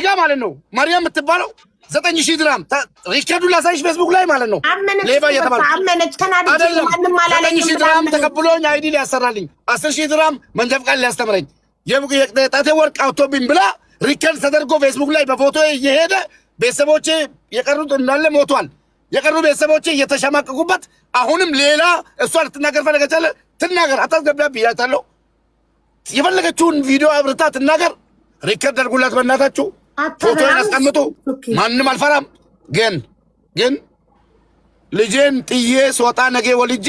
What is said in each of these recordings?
ጋር ማለት ነው ማርያም የምትባለው 9000 ድራም ሪከርዱ ላሳይሽ ፌስቡክ ላይ ማለት ነው ሌባ እየተባለ አመነች ተናድጄ ማንንም አላለኝም 9000 ድራም ተቀብሎኝ አይዲ ሊያሰራልኝ 10000 ድራም መንጃ ፈቃድ ሊያስተምረኝ የጣቴ ወርቅ አውቶብኝ ብላ ሪከርድ ተደርጎ ፌስቡክ ላይ በፎቶ እየሄደ ቤተሰቦቼ የቀሩት እንዳለ ሞቷል የቀሩ ቤተሰቦቼ እየተሸማቀቁበት አሁንም ሌላ እሷ ልትናገር ፈለገቻለ ትናገር አታስገባብ ይያታለው የፈለገችውን ቪዲዮ አብርታ ትናገር ሪከርድ አድርጉላት በእናታችሁ ፎቶ ያስቀምጡ ማንንም አልፈራም ግን ልጄን ጥዬ ስወጣ ነገ ወልጄ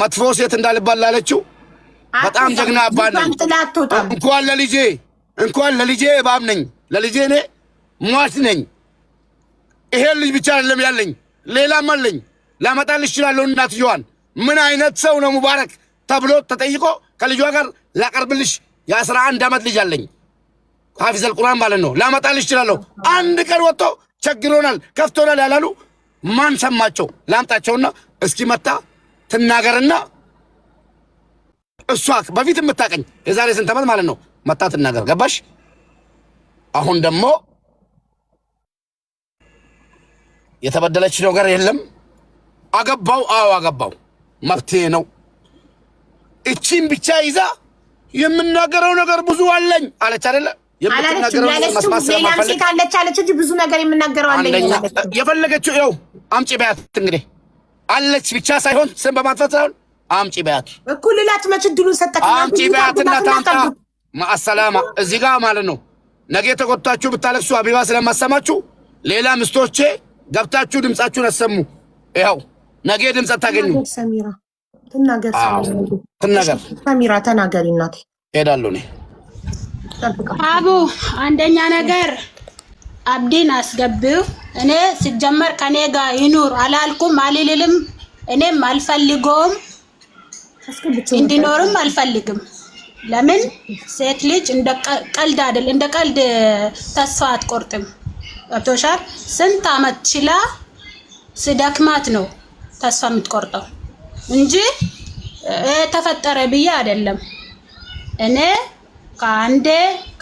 መጥፎ ሴት እንዳልባላለችው በጣም ጀግና አባት ነኝ እንኳን ለልጄ እባብ ነኝ ለልጄ እኔ ሟች ነኝ ይሄ ልጅ ብቻ አይደለም ያለኝ ሌላም አለኝ ላመጣልሽ ይችላል እናትየዋን ምን አይነት ሰው ነው ሙባረክ ተብሎ ተጠይቆ ከልጇ ጋር ላቀርብልሽ የ11 ዓመት ልጅ አለኝ ሐፊዝ አልቁርአን ማለት ነው ላመጣልሽ ይችላል አንድ ቀን ወጥቶ ቸግሮናል ከፍቶናል ያላሉ ማን ሰማቸው ላምጣቸውና እስኪ መጣ ትናገርና እሷ በፊት የምታቀኝ የዛሬ ስንት ዓመት ማለት ነው መጣ ትናገር ገባሽ አሁን ደግሞ የተበደለች ነገር የለም አገባው አገባው መብቴ ነው እቺን ብቻ ይዛ የምናገረው ነገር ብዙ አለኝ አለች አይደለ የምትናገረው መስማት ስለማፈልግ አለች እንጂ ብዙ ነገር የምናገረው አለኝ የፈለገችው ይኸው አምጪ በያት እንግዲህ አለች ብቻ ሳይሆን ስም በማጥፋት ሳይሆን አምጪ በያት እኩልላት መች ድሉን ሰጠከኝ አምጪ በያትና ታምጣ ማሰላማ እዚህ ጋር ማለት ነው ነገ ተቆጣችሁ ብታለቅሱ አቢባ ስለማሰማችሁ ሌላ ምስቶቼ ገብታችሁ ድምጻችሁን አሰሙ ይኸው ነገ ድምጽ ታገኙ ሰሚራ ትናገር ሰሚራ ተናገሪ እናቴ ሄዳለሁ እኔ አቡ አንደኛ ነገር አብዲን አስገቢው እኔ ሲጀመር ከኔ ጋር ይኑር አላልኩም አልልልም እኔም አልፈልገውም እንዲኖርም አልፈልግም ለምን ሴት ልጅ እንደ ቀልድ አይደል እንደ ቀልድ ተስፋ አትቆርጥም አብቶሻል ስንት አመት ችላ ስደክማት ነው ተስፋ የምትቆርጠው እንጂ ተፈጠረ ብዬ አይደለም እኔ ከአንዴ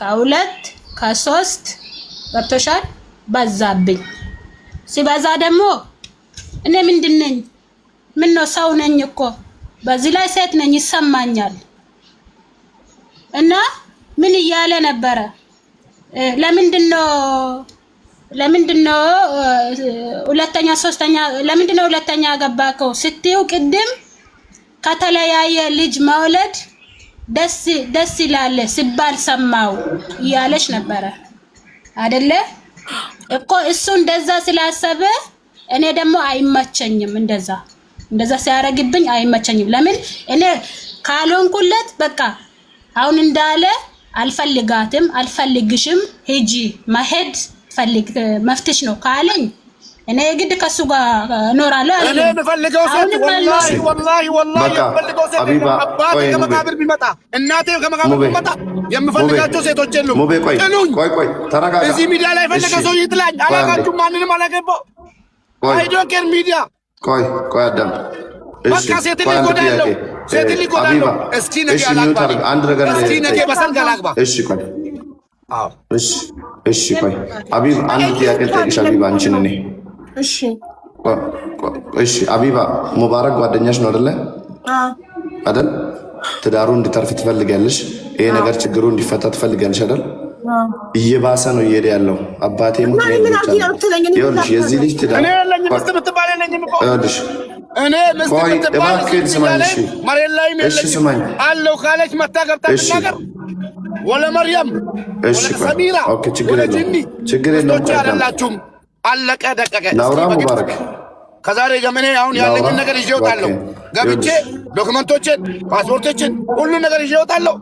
ከሁለት ከሶስት አብቶሻል በዛብኝ ሲበዛ ደግሞ እኔ ምንድነኝ ምን ነው ሰው ነኝ እኮ በዚህ ላይ ሴት ነኝ ይሰማኛል እና ምን እያለ ነበረ ለምንድነው ሁለተኛ ሶስተኛ ለምንድነው ሁለተኛ ገባከው ስትዩ ቅድም ከተለያየ ልጅ መውለድ ደስ ይላል ሲባል ሰማው እያለች ነበረ አይደለ እኮ እሱ እንደዛ ስላሰበ እኔ ደግሞ አይመቸኝም እንደዛ ሲያረግብኝ አይመቸኝም ለምን እኔ ካልሆንኩለት በቃ አሁን እንዳለ አልፈልጋትም አልፈልግሽም ሂጂ መሄድ ፈልግ መፍትሽ ነው ካለኝ እኔ ግድ ከሱ ጋር እኖራለሁ እኔ በፈልገው ሰው ወላሂ በፈልገው ሰው አባቴ ከመቃብር ቢመጣ እናቴ ከመቃብር ቢመጣ የምፈልጋቸው ሴቶች የሉም ቆይ ተረጋጋ እዚህ ሚዲያ ላይ ፈለገ ሰው ይጥላኝ አላቃችሁ ማንንም አላገባው አይ ዶንት ኬር ሚዲያ ቆይ አዳም በቃ ሴት ሊጎዳለው እስኪ ነገ አላግባ አንድ ነገር እስኪ ነገ በሰርግ አላግባ እሺ ቆይ አቢባ አንድ ጥያቄ ልጠይቅሽ አቢባ አንቺን እኔ እሺ አቢባ ሙባረክ ጓደኛሽ ነው አይደለ አይደል ትዳሩ እንዲተርፍ ትፈልጋለሽ ይሄ ነገር ችግሩ እንዲፈታ ትፈልጋለሽ አይደል እየባሰ ነው እየሄደ ያለው አባቴ ሙት ይኸውልሽ የዚህ ልጅ ትዳር እኔ ለኝ ምስት ብትባል የለኝም እኮ ይኸውልሽ እኔ ምስት ብትባል መሬት ላይ የለኝም አለው ካለች መታ ገብታ ትናገር ወለ መርያም እሺ ሰሚራ ኦኬ ችግር የለውም አይደላችሁም አለቀ ደቀቀ ናውራ ሙባረክ ከዛሬ ጀምሬ አሁን ያለኝን ነገር ይዤ እወጣለሁ ገብቼ ዶክመንቶችን ፓስፖርቶችን ሁሉ ነገር ይዤ እወጣለሁ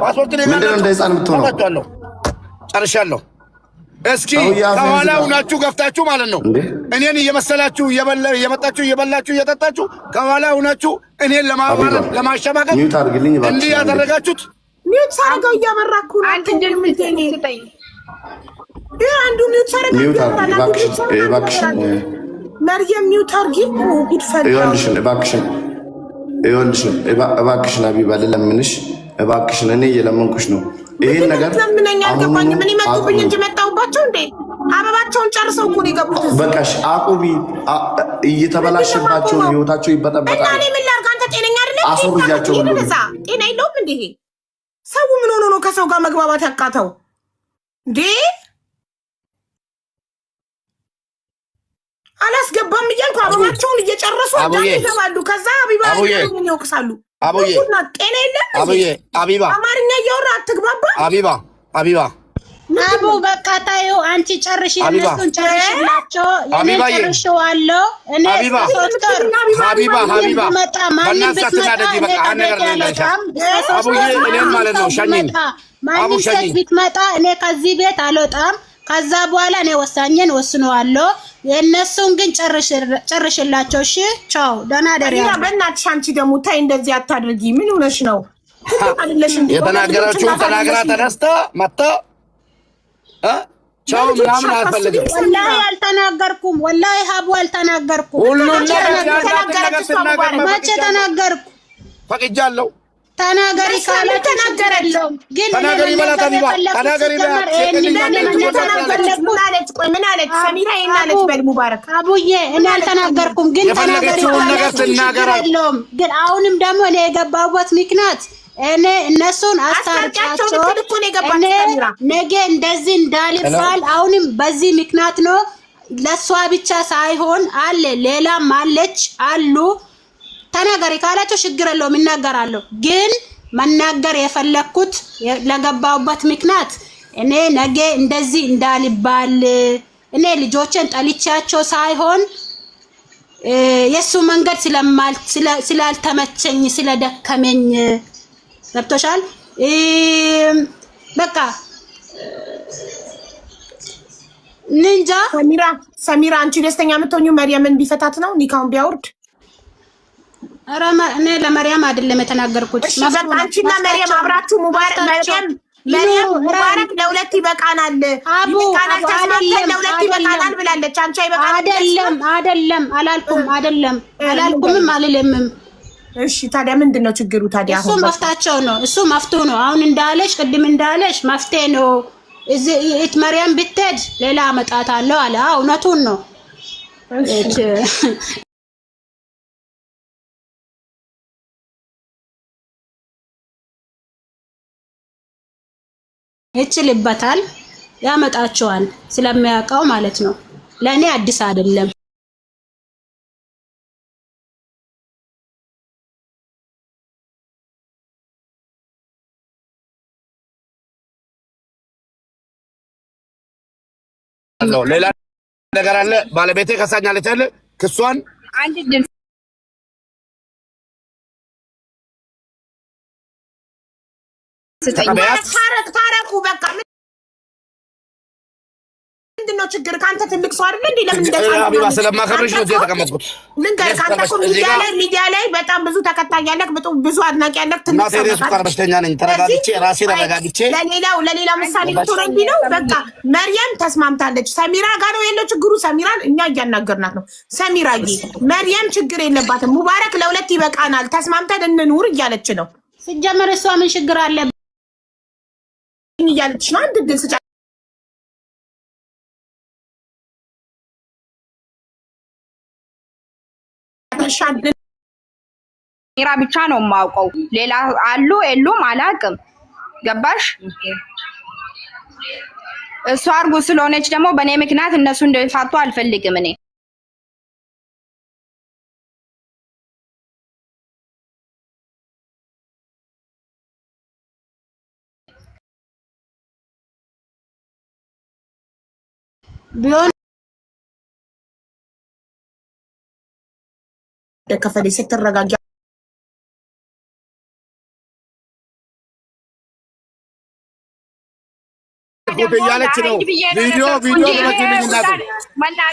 ፓስፖርትን ምንድነው እንደ ህፃን የምትሆነው ጨርሻለሁ እስኪ ከኋላ ሁናችሁ ገፍታችሁ ማለት ነው እኔን እየመሰላችሁ እየመጣችሁ እየበላችሁ እየጠጣችሁ ከኋላ ሁናችሁ እኔን ለማባረር ለማሸማቀቅ እንዲህ ያደረጋችሁት ሚውት ሳረጋው እያበራኩ ነው አንተ እንደምትኝ አንዱ ሚውት ሳረጋው እባክሽ መርየም ሚውት አርጊ ጉድፈል ይኸውልሽ እባክሽን አቢባ ልለምንሽ እባክሽን እኔ እየለመንኩሽ ነው ይሄን ነገር ለምንኛ አልገባኝ። ምን ይመጡብኝ እንጂ መጣውባቸው እንዴ? አበባቸውን ጨርሰው እኮ ነው የገቡት። በቃሽ አቁቢ። እየተበላሽባቸው ህይወታቸው ይበጠበጣል። እና እኔ ምን ላድርግ? አንተ ጤነኛ አይደለም። አስወርጃቸው ሁሉ ጤና የለውም እንዴ? ሰው ምን ሆኖ ነው ከሰው ጋር መግባባት ያቃተው እንዴ? አላስገባም እያልኩ አበባቸውን እየጨረሱ ይገባሉ። ከዛ አቢባ ምን ይወቅሳሉ? ጤና የለም። አቢባ አማርኛ እያወራ አትግባባ። አቢባ አቡ በቃ ታዩ። አንቺ ጨርሽ፣ የእነሱን ጨርሽላቸው። እኔ ጨርሼዋለሁ። እኔ ሶስተር ሀቢባ መጣ ማንም ብትመጣ እኔ ከዚህ ቤት አልወጣም። ከዛ በኋላ እኔ ወሳኝን ወስነዋለሁ። የእነሱን ግን ጨርሽላቸው። እሺ ቻው፣ ደህና ደሪያ። በእናትሽ አንቺ ደግሞ ታይ እንደዚህ አታድርጊ። ምን ሆነሽ ነው? የተናገረችውን ተናግራ ተነስታ መጣ ቻው ምናምን አልፈልግም። ወላሂ አልተናገርኩም። ወላሂ ሀቡ አልተናገርኩም። ሁሉን ነገር መቼ ተናገርኩ? ፈቅጃለሁ። ተናገሪ ካለ ተናገረለው። ግን ተናገሪ ማለት አቢባ ተናገሪ ማለት ምን አለች ሰሚራ? ይናለች በል ሙባረክ አቡዬ እኔ አልተናገርኩም። ግን ተናገሪ ነገር ትናገራለሁ። ግን አሁንም ደግሞ እኔ የገባሁበት ምክንያት እኔ እነሱን አስታርቃቸው እኔ ነገ እንደዚህ እንዳልባል አሁንም በዚህ ምክንያት ነው። ለሷ ብቻ ሳይሆን አለ ሌላም አለች አሉ። ተናገሪ ካላቸው ችግር የለውም እናገራለሁ። ግን መናገር የፈለኩት ለገባሁበት ምክንያት እኔ ነገ እንደዚህ እንዳልባል እኔ ልጆችን ጠልቻቸው ሳይሆን የሱ መንገድ ስላልተመቸኝ ስለደከመኝ ገብቶሻል። በቃ ንንጃ ሰሚራ አንቺ ደስተኛ የምትሆኚው መርየምን ቢፈታት ነው ኒካውን ቢያወርድ? ኧረ እኔ ለመርያም አይደለም የተናገርኩት። አንቺና መርየም አብራችሁ መርየም ሙባረክ ለሁለት ይበቃናል ለሁለት ይበቃናል ብላለች። አንቺ አይደለም አላልኩም አልልምም። እሺ ታዲያ ምንድን ነው ችግሩ ታዲያ? እሱ መፍታቸው ነው። እሱ መፍቱ ነው። አሁን እንዳለሽ ቅድም እንዳለሽ መፍትሄ ነው። እዚህ መርያም ብትሄድ ሌላ አመጣታለሁ አለ። እውነቱን ነው። ይችልበታል፣ ያመጣቸዋል ስለሚያውቀው ማለት ነው። ለእኔ አዲስ አይደለም። ሌላ ነገር አለ። ባለቤቴ ከሳኛለች አለ ክሷን አንድ ድምጽ ታረቁ በቃ። ምንድን ነው ችግር? ከአንተ ትልቅ ሰው አይደለ እንዴ? ለምን አቢባ ስለማከብርሽ ነው እዚህ የተቀመጥኩት። ልንገርህ፣ ከአንተ እኮ ሚዲያ ላይ በጣም ብዙ ተከታይ ያለህ፣ ብዙ አድናቂ ያለህ ትልቅ ሰው ነህ። ሱካር በሽተኛ ነኝ። ተረጋግቼ ራሴን አረጋግቼ ለሌላው ምሳሌ ልትሆነኝ ነው። በቃ መርየም ተስማምታለች። ሰሚራ ጋር ነው ያለው ችግሩ። ሰሚራን እኛ እያናገርናት ነው። ሰሚራዬ መርየም ችግር የለባትም። ሙባረክ ለሁለት ይበቃናል፣ ተስማምተን እንኑር እያለች ነው። ሲጀመር እሷ ምን ችግር አለ እያለች ነው። አንድ ድል ስጫ ሜራ ብቻ ነው የማውቀው። ሌላ አሉ የሉም አላውቅም። ገባሽ? እሷ አርጉ ስለሆነች ደግሞ በእኔ ምክንያት እነሱ እንደፋቱ አልፈልግም እኔ። ቢሆን ከፈለ ስትረጋጋ ያለች ነው። ቪዲዮ ግበቱልኝ እናቱ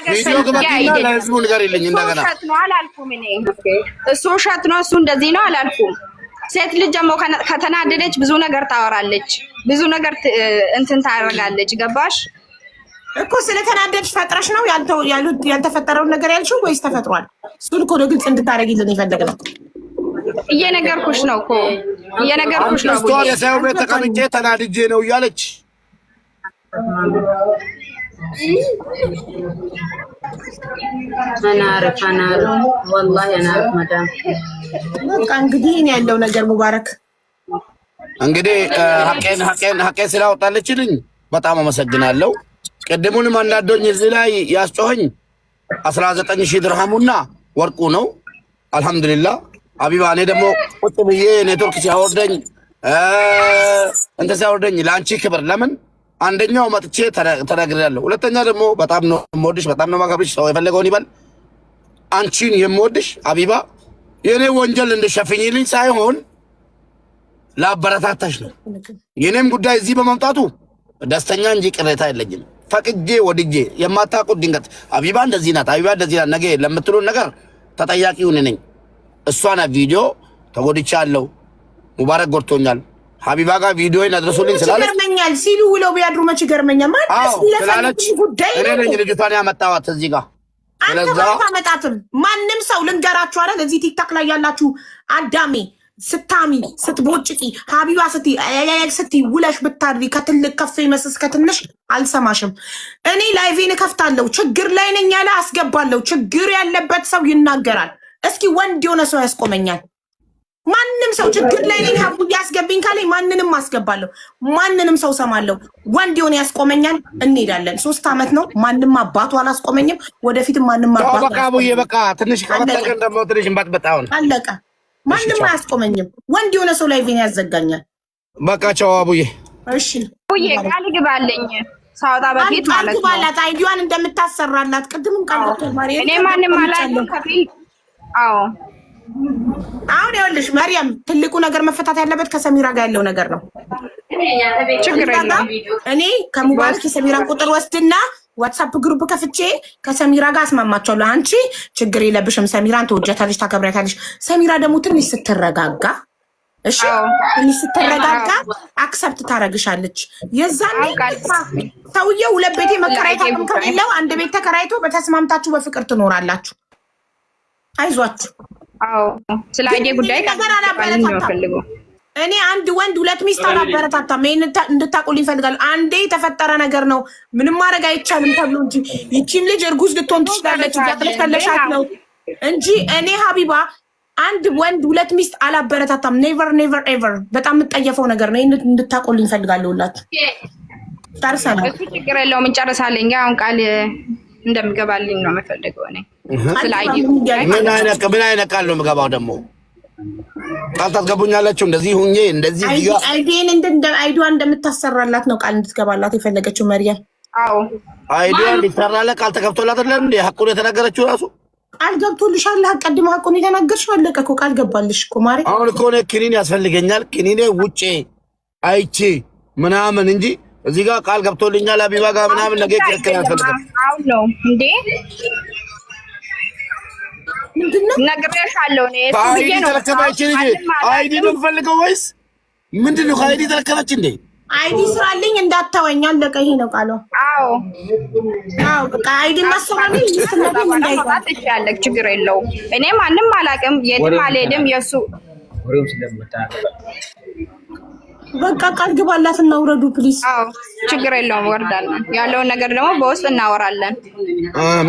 ቪዲዮ ግበቱልኝ ለህዝቡ ንገሪልኝ። እንደገና አላልኩም እኔ እሱ ውሸት ነው እሱ እንደዚህ ነው አላልኩም። ሴት ልጅ ደግሞ ከተናደደች ብዙ ነገር ታወራለች፣ ብዙ ነገር እንትን ታደርጋለች። ገባሽ እኮ ስለተናደድሽ ፈጥረሽ ነው ያልተፈጠረውን ነገር ያልሽው ወይስ ተፈጥሯል? እሱን እኮ ነው ግልጽ እንድታደርጊልን የፈለግነው። እየነገርኩሽ ነው እኮ የነገርኩሽ ነው። ስቶሪ የሰው ቤት ተቀምጬ ተናድጄ ነው እያለች አናር ወላሂ አናር መዳም በቃ እንግዲህ እኔ ያለው ነገር ሙባረክ እንግዲህ ሀቄን ስላወጣለችልኝ በጣም አመሰግናለሁ። ቅድሙንም አንዳንዶኝ እዚህ ላይ ያስጮኸኝ 19000 ድርሃሙና ወርቁ ነው። አልহামዱሊላህ አቢባ እኔ ደግሞ ቁጥ ብዬ ኔትወርክ ሲያወርደኝ እንትን ሲያወርደኝ ለአንቺ ክብር ለምን አንደኛው መጥቼ ተናግሬያለሁ። ሁለተኛ ደግሞ በጣም ነው የምወድሽ፣ በጣም ነው የማከብርሽ። ሰው የፈለገውን ይበል። አንቺን የምወድሽ አቢባ የኔ ወንጀል እንድሸፍኝልኝ ሳይሆን ለአበረታታሽ ነው። የኔም ጉዳይ እዚህ በመምጣቱ ደስተኛ እንጂ ቅሬታ የለኝም። ፈቅጄ ወድጄ የማታውቁት ድንገት አቢባ እንደዚህ ናት፣ አቢባ እንደዚህ ናት ነገ ለምትሉን ነገር ተጠያቂው እኔ ነኝ። እሷና ቪዲዮ ተጎድቻለሁ፣ ሙባረክ ጎድቶኛል፣ ሀቢባ ጋር ቪዲዮ አድርሱልኝ ስላለች ይገርመኛል ሲሉ ውለው ቢያድሩ መች ይገርመኛል ማለት ስላለች እኔ ነኝ ልጅቷን ያመጣኋት እዚህ ጋር። ስለዛ አመጣትም ማንም ሰው ልንገራችሁ አይደል እዚህ ቲክታክ ላይ ያላችሁ አዳሜ ስታሚ ስትቦጭቂ ሀቢባ ስቲ ውለሽ ብታድሪ ከትልቅ ከፍ ይመስስ ከትንሽ አልሰማሽም። እኔ ላይቬን እከፍታለሁ። ችግር ላይ ነኝ ያለ አስገባለሁ። ችግር ያለበት ሰው ይናገራል። እስኪ ወንድ የሆነ ሰው ያስቆመኛል። ማንም ሰው ችግር ላይ ነኝ ሀቡ ያስገብኝ ካለኝ ማንንም አስገባለሁ። ማንንም ሰው ሰማለሁ። ወንድ የሆነ ያስቆመኛል። እንሄዳለን። 3 ዓመት ነው። ማንም አባቱ አላስቆመኝም። ወደፊትም ማንም አባቱ በቃ አቡዬ በቃ ትንሽ ከመጣቀን ደግሞ ትንሽ እንባጥበጣውን አለቀ። ማንም አያስቆመኝም። ወንድ የሆነ ሰው ላይ ቬን ያዘጋኛል። በቃ ቻው አቡዬ። እሺ አቡዬ ቃል ግባልኝ ሳውጣ በፊት ማለት ነው። ባላት አይዲዋን እንደምታሰራላት ቅድምም ቃል ገብቷል። ማርያም እኔ ማንም አላለም ከፊል አዎ አሁን ይኸውልሽ መርያም ትልቁ ነገር መፈታት ያለበት ከሰሚራ ጋር ያለው ነገር ነው። ችግር የለም። እኔ ከሙባረክ የሰሚራን ቁጥር ወስድና ዋትስአፕ ግሩፕ ከፍቼ ከሰሚራ ጋር አስማማቸዋለሁ። አንቺ ችግር የለብሽም፣ ሰሚራን ተወጃታለሽ፣ ታከብሪያታለሽ። ሰሚራ ደግሞ ትንሽ ስትረጋጋ እሺ ትንሽ ስትረጋጋ አክሰፕት ታረግሻለች። የዛኔ ሰውየው 2 ቤት መከራየት አቅም ከሌለው 1 ቤት ተከራይቶ በተስማምታችሁ በፍቅር ትኖራላችሁ። አይዟችሁ። አዎ ስለ አይዲያ ጉዳይ ነው። እኔ አንድ ወንድ 2 ሚስት አላበረታታም። ይሄን እንድታቆልኝ ይፈልጋል። አንዴ የተፈጠረ ነገር ነው፣ ምንም ማድረግ አይቻልም ተብሎ እንጂ ይቺም ልጅ እርጉዝ ልትሆን ትችላለች። ያጥለከለሻት ነው እንጂ እኔ ሀቢባ አንድ ወንድ 2 ሚስት አላበረታታም። ኔቨር ኔቨር ኤቨር። በጣም የምጠየፈው ነገር ነው። ይሄን እንድታቆልኝ ይፈልጋለሁ። ሁላችሁ ታርሰናል። እሱ ችግር የለውም እንጨርሳለን። አሁን ቃል እንደምገባልኝ ነው የምፈልገው እኔ ስለ አይዲያ ምን አይነት ቃል ነው የምገባው ደግሞ ቃል ታስገቡኛላችሁ። እንደዚህ ሁኜ እንደዚህ አይዲን አይዲዋን እንደምታሰራላት ነው ቃል እንድትገባላት የፈለገችው መርያም። አዎ አይዲዋን እንድትሰራላት ቃል ተገብቶላት አይደል እንዴ? ሐቁን የተናገረችው ራሱ ቃል ገብቶልሻል። አቀድማ ሐቁን የተናገርሽው አለቀ እኮ ቃል ገባልሽ እኮ ማሪ። አሁን እኮ ነው ክኒን ያስፈልገኛል። ክኒኔ ውጪ አይቼ ምናምን እንጂ እዚህ ጋር ቃል ገብቶልኛል አቢባ ጋር ምናምን ነገር ክርክር ያስፈልጋል። አሁን ነው እንዴ ምንድነው ነግሬሻለሁ ነው አይዲ ተረከበች እንጂ አይዲ ነው ፈልገው ወይስ ምንድነው? አይዲ ተረከበች እንዴ? አይዲ ስራልኝ እንዳታወኛ አለቀ። ይሄ ነው ቃሉ። አዎ አዎ በቃ አይዲ ማሰራልኝ ይስተላልኝ እንዳይባል ትችያለሽ። ችግር የለውም። እኔ ማንንም አላውቅም፣ የትም አልሄድም። የሱ በቃ ቃል ግባላትና ውረዱ ፕሊዝ። አዎ ችግር የለውም። ወርዳለን። ያለውን ነገር ደግሞ በውስጥ እናወራለን።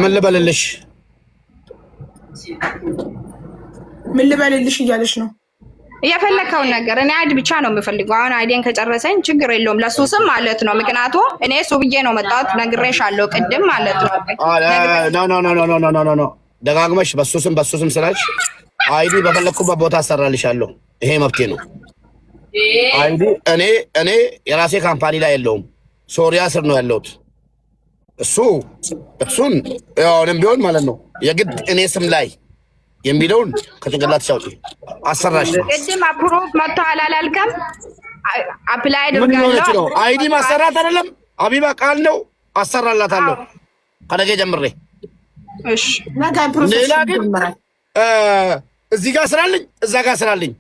ምን ልበልልሽ? ምን ልበልልሽ እያለሽ ነው? የፈለከውን ነገር እኔ አይዲ ብቻ ነው የምፈልገው። አሁን አይዲን ከጨረሰኝ ችግር የለውም። ለሱ ስም ማለት ነው። ምክንያቱም እኔ እሱ ብዬ ነው መጣሁት። ነግሬሻለሁ ቅድም ማለት ነው። ኖ ደጋግመሽ በሱ ስም ስላልሽ አይዲ በፈለኩበት ቦታ አሰራልሻለሁ። ይሄ መብቴ ነው። አይዲ እኔ የራሴ ካምፓኒ ላይ የለውም፣ ሶሪያ ስር ነው ያለሁት። እሱን ያውንም ቢሆን ማለት ነው የግድ እኔ ስም ላይ የሚለውን ከጭንቅላት ሻውጪ አሰራሽ። ቅድም አፕሮቭ መጥቷል አላልከም? አፕላይ አድርጋለሁ። አይዲ ማሰራት አይደለም አቢባ ቃል ነው። አሰራላታለሁ ከነገ ጀምሬ። እሺ ነገ ፕሮሰስ ሌላ ግን እዚህ ጋር ስራልኝ እዛ ጋር ስራልኝ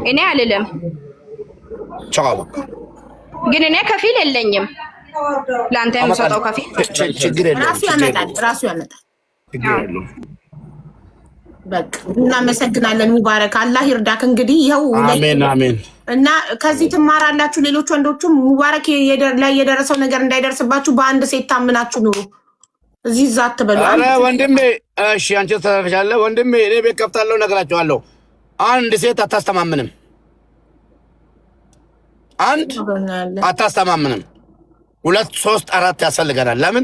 እኔ አልልም። ቻው ግን እኔ ከፊል የለኝም። ለአንተ የምሰጠው ከፊል ችግር የለውም። ራሱ ያመጣል። ችግር የለውም። በቃ እናመሰግናለን። ሙባረክ አላህ ይርዳክ። እንግዲህ ይኸው አሜን አሜን። እና ከዚህ ትማራላችሁ። ሌሎች ወንዶችም ሙባረክ ላይ የደረሰው ነገር እንዳይደርስባችሁ በአንድ ሴት ታምናችሁ ኑሩ። እዚህ እዛ አትበሉ። አረ ወንድሜ፣ እሺ አንቺ ተረፈሻለህ ወንድሜ። እኔ ቤት ከፍታለሁ፣ እነግራቸዋለሁ። አንድ ሴት አታስተማምንም፣ አንድ አታስተማምንም። 2 3 4 ያስፈልገናል። ለምን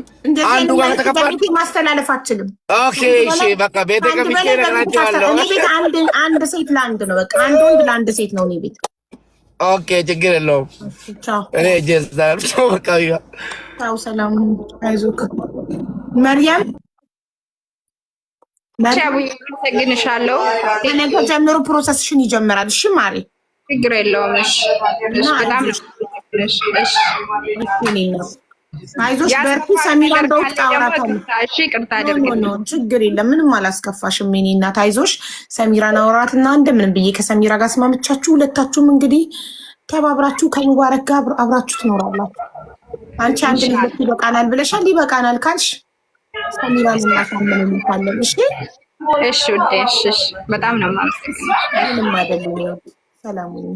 አንዱ ጋር ተከፋል ማስተላለፍ አትችልም። ኦኬ እሺ በቃ ቤት ከፍቼ እነግራቸዋለሁ። እኔ ቤት አንድ ሴት ለአንድ ነው። በቃ አንድ ወንድ ለአንድ ሴት ነው እኔ ቤት። ኦኬ ችግር የለውም። ቻው እኔ ጀዛር ሰው በቃ ቻው፣ ሰላም፣ አይዞክ መርያም። ቻቡኝ ተግንሻለሁ። ከነገ ጀምሮ ፕሮሰስሽን ይጀምራል። እሺ ማሪ፣ ችግር የለውም። እሺ በጣም አይዞሽ በርቺ። ሰሚራን በውስጥ አውራታለሁ። እሺ ይቅርታ አድርግልኝ። ችግር የለም ምንም አላስከፋሽም። የእኔ እናት አይዞሽ። ሰሚራን አውራትና እንደምንም ብዬ ከሰሚራ ጋር ስማምቻችሁ ሁለታችሁም እንግዲህ ተባብራችሁ ከሙባረክ ጋር አብራችሁ ትኖራላችሁ። አንቺ አንድ ልጅ ይበቃናል ብለሻል። ይበቃናል ካልሽ ሰሚራን እናሳምንልታለን። እሺ እሺ ውዴ፣ እሺ በጣም ነው የማመሰግነው። ምንም አይደለም። ሰላም ሁኚ።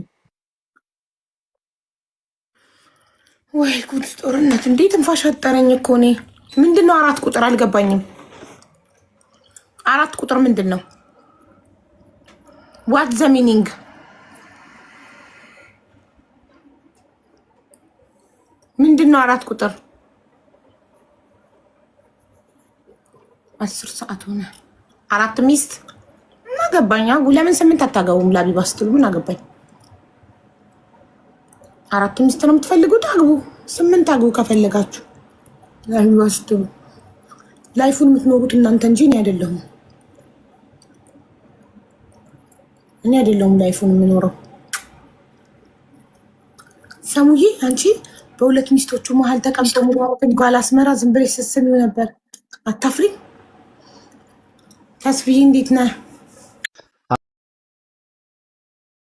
ወይ ጉድ! ጦርነት እንዴት እንፋሽ አጠረኝ እኮ እኔ። ምንድን ነው 4 ቁጥር አልገባኝም። 4 ቁጥር ምንድን ነው? ዋት ዘ ሚኒንግ? ምንድን ነው 4 ቁጥር? 10 ሰዓት ሆነ። 4 ሚስት ምን አገባኝ? ለምን 8 አታገቡም? ላቢባ ስትሉ ምን አገባኝ? 4 ሚስት ነው የምትፈልጉት? አግቡ። 8 አግቡ ከፈለጋችሁ። ላቢባ ስትሉ ላይፉን የምትኖሩት እናንተ እንጂ እኔ አይደለሁም። እኔ አይደለሁም ላይፉን የምኖረው። ሰሙዬ አንቺ በሁለት ሚስቶቹ መሀል ተቀምጦ ሙባረክን ጓል አስመራ ዝም ብለሽ ስትስሚው ነበር። አታፍሪ? ተስፍዬ እንዴት ነህ?